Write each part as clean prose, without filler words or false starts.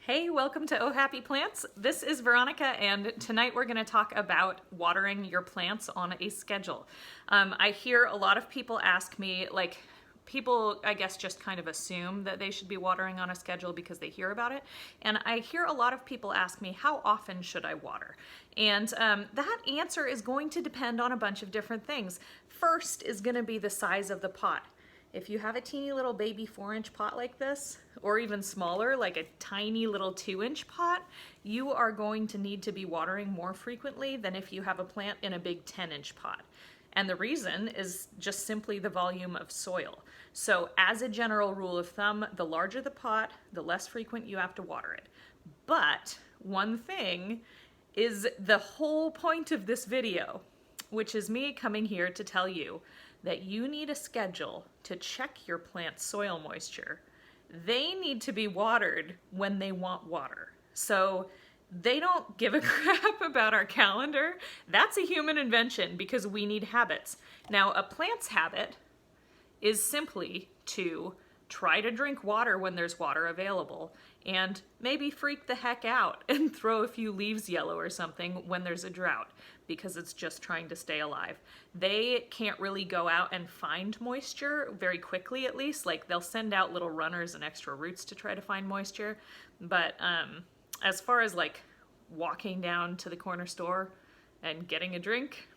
Hey, welcome to Oh Happy Plants. This is Veronica, and tonight we're going to talk about watering your plants on a schedule. I hear a lot of people ask me, people, I guess, just kind of assume that they should be watering on a schedule because they hear about it. And I hear a lot of people ask me, how often should I water? And that answer is going to depend on a bunch of different things. First is going to be the size of the pot. If you have a teeny little baby 4-inch pot like this, or even smaller, like a tiny little 2-inch pot, you are going to need to be watering more frequently than if you have a plant in a big 10-inch pot. And the reason is just simply the volume of soil. So as a general rule of thumb, the larger the pot, the less frequent you have to water it. But one thing is the whole point of this video, which is me coming here to tell you that you need a schedule to check your plant's soil moisture. They need to be watered when they want water. So they don't give a crap about our calendar. That's a human invention because we need habits. Now, a plant's habit is simply to try to drink water when there's water available and maybe freak the heck out and throw a few leaves yellow or something when there's a drought because it's just trying to stay alive. They can't really go out and find moisture very quickly, at least. Like, they'll send out little runners and extra roots to try to find moisture. But as far as like walking down to the corner store and getting a drink,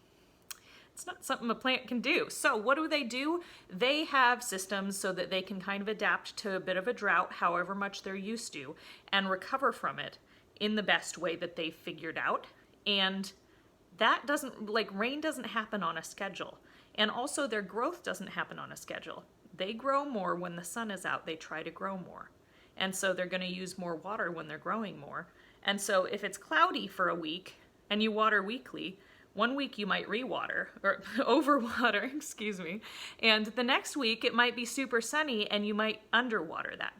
it's not something a plant can do. So what do? They have systems so that they can kind of adapt to a bit of a drought, however much they're used to, and recover from it in the best way that they've figured out. And that doesn't, like, rain doesn't happen on a schedule. And also their growth doesn't happen on a schedule. They grow more when the sun is out. They try to grow more. And so they're going to use more water when they're growing more. And so if it's cloudy for a week and you water weekly, one week you might re-water, or overwater, excuse me, and the next week it might be super sunny and you might underwater that.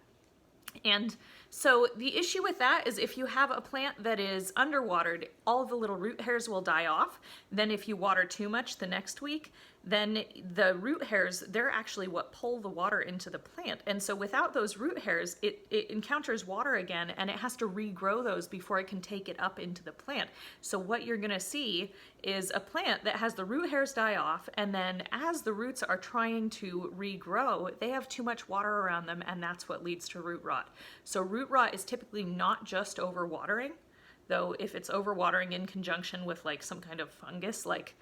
And so the issue with that is if you have a plant that is underwatered, all of the little root hairs will die off. Then if you water too much the next week, then the root hairs, they're actually what pull the water into the plant. And so without those root hairs, it encounters water again and it has to regrow those before it can take it up into the plant. So what you're gonna see is a plant that has the root hairs die off, and then as the roots are trying to regrow, they have too much water around them, and that's what leads to root rot. So root rot is typically not just overwatering, though if it's overwatering in conjunction with like some kind of fungus like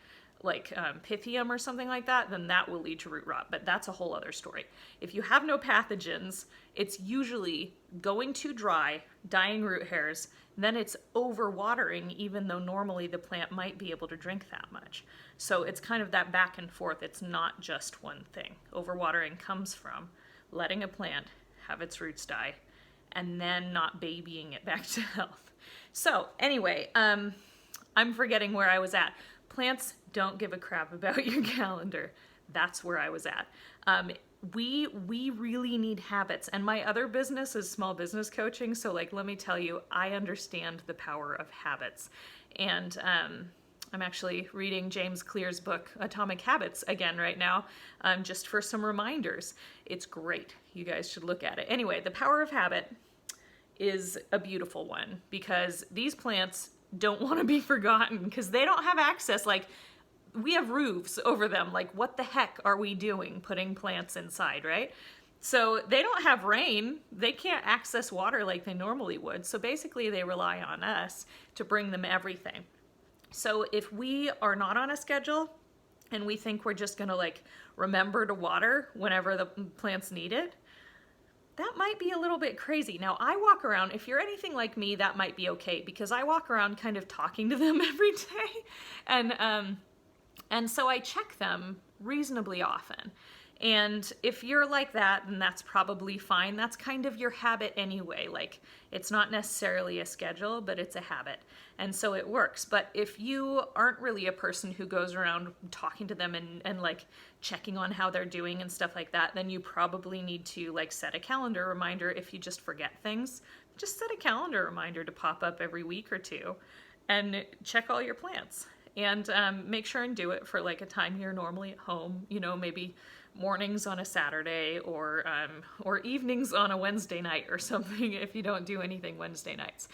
Pythium or something like that, then that will lead to root rot, but that's a whole other story. If you have no pathogens, it's usually going too dry, dying root hairs, then it's overwatering even though normally the plant might be able to drink that much. So it's kind of that back and forth. It's not just one thing. Overwatering comes from letting a plant have its roots die and then not babying it back to health. So anyway, I'm forgetting where I was at. Plants don't give a crap about your calendar. That's where I was at. We really need habits. And my other business is small business coaching. So like, let me tell you, I understand the power of habits. And I'm actually reading James Clear's book, Atomic Habits, again right now, just for some reminders. It's great. You guys should look at it. Anyway, the power of habit is a beautiful one because these plants don't want to be forgotten because they don't have access. Like, we have roofs over them. Like, what the heck are we doing putting plants inside, right? So they don't have rain. They can't access water like they normally would. So basically they rely on us to bring them everything. So if we are not on a schedule and we think we're just going to like remember to water whenever the plants need it, that might be a little bit crazy. Now, I walk around, if you're anything like me, that might be okay because I walk around kind of talking to them every day. And so I check them reasonably often. And if you're like that, then that's probably fine. That's kind of your habit anyway. Like, it's not necessarily a schedule, but it's a habit. And so it works. But if you aren't really a person who goes around talking to them and like checking on how they're doing and stuff like that, then you probably need to like set a calendar reminder. If you just forget things, just set a calendar reminder to pop up every week or two and check all your plants. And make sure and do it for like a time you're normally at home, you know, maybe mornings on a Saturday or evenings on a Wednesday night or something if you don't do anything Wednesday nights.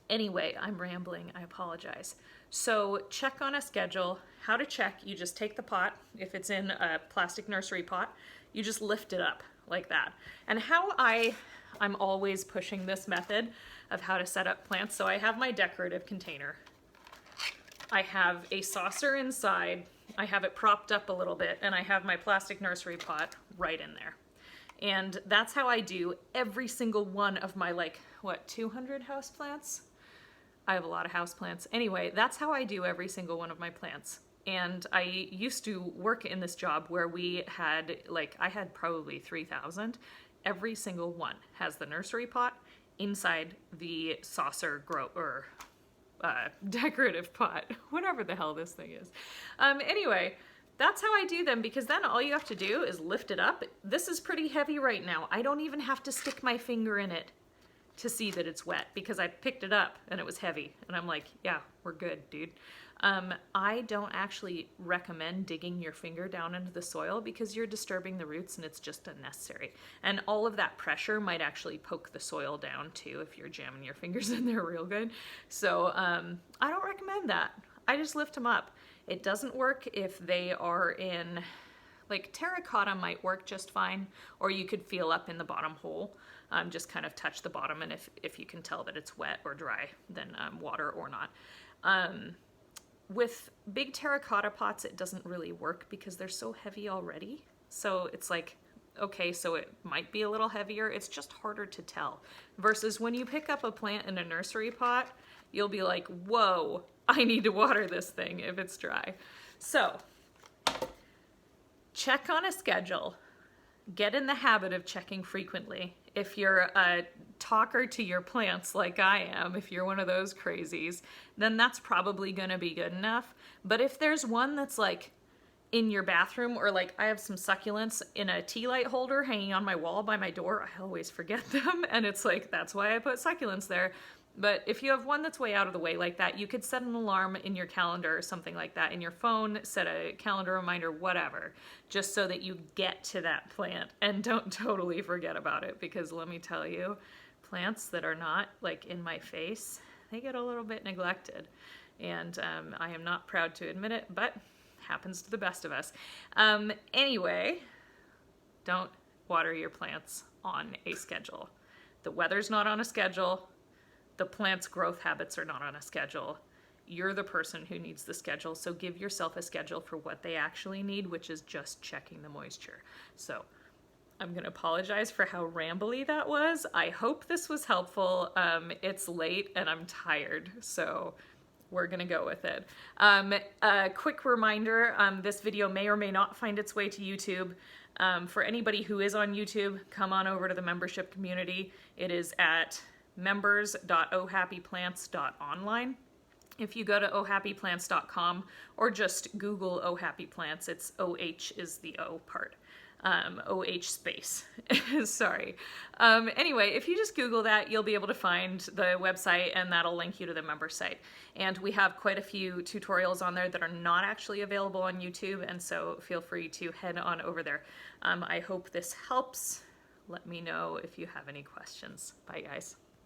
Anyway, I'm rambling, I apologize. So check on a schedule. How to check, you just take the pot, if it's in a plastic nursery pot, you just lift it up like that. And how I'm always pushing this method of how to set up plants. So I have my decorative container. I have a saucer inside. I have it propped up a little bit, and I have my plastic nursery pot right in there. And that's how I do every single one of my, like, what, 200 houseplants? I have a lot of houseplants. Anyway, that's how I do every single one of my plants. And I used to work in this job where we had, like, I had probably 3,000. Every single one has the nursery pot inside the saucer decorative pot, whatever the hell this thing is. Anyway, that's how I do them, because then all you have to do is lift it up. This is pretty heavy right now. I don't even have to stick my finger in it to see that it's wet, because I picked it up and it was heavy. And I'm like, yeah, we're good, dude. I don't actually recommend digging your finger down into the soil because you're disturbing the roots and it's just unnecessary. And all of that pressure might actually poke the soil down too if you're jamming your fingers in there real good. So I don't recommend that. I just lift them up. It doesn't work if they are in, like, terracotta might work just fine, or you could feel up in the bottom hole. Just kind of touch the bottom, and if you can tell that it's wet or dry, then water or not. With big terracotta pots, it doesn't really work because they're so heavy already. So it's like, okay, so it might be a little heavier. It's just harder to tell. Versus when you pick up a plant in a nursery pot, you'll be like, whoa, I need to water this thing if it's dry. So check on a schedule. Get in the habit of checking frequently. If you're a talker to your plants like I am, if you're one of those crazies, then that's probably gonna be good enough. But if there's one that's like in your bathroom, or like I have some succulents in a tea light holder hanging on my wall by my door, I always forget them, and it's like, that's why I put succulents there. But if you have one that's way out of the way like that, you could set an alarm in your calendar or something like that, in your phone, set a calendar reminder, whatever, just so that you get to that plant and don't totally forget about it. Because let me tell you, plants that are not like in my face, they get a little bit neglected. And I am not proud to admit it, but happens to the best of us. Anyway, don't water your plants on a schedule. The weather's not on a schedule. The plant's growth habits are not on a schedule. You're the person who needs the schedule, so give yourself a schedule for what they actually need, which is just checking the moisture. So I'm gonna apologize for how rambly that was. I hope this was helpful. It's late and I'm tired, so we're gonna go with it. A quick reminder, this video may or may not find its way to YouTube. For anybody who is on YouTube, come on over to the membership community. It is at members.ohappyplants.online. If you go to ohappyplants.com or just Google Oh Happy Plants, it's OH is the O part. OH space. Sorry. Anyway, if you just Google that, you'll be able to find the website, and that'll link you to the member site. And we have quite a few tutorials on there that are not actually available on YouTube, and so feel free to head on over there. I hope this helps. Let me know if you have any questions. Bye, guys.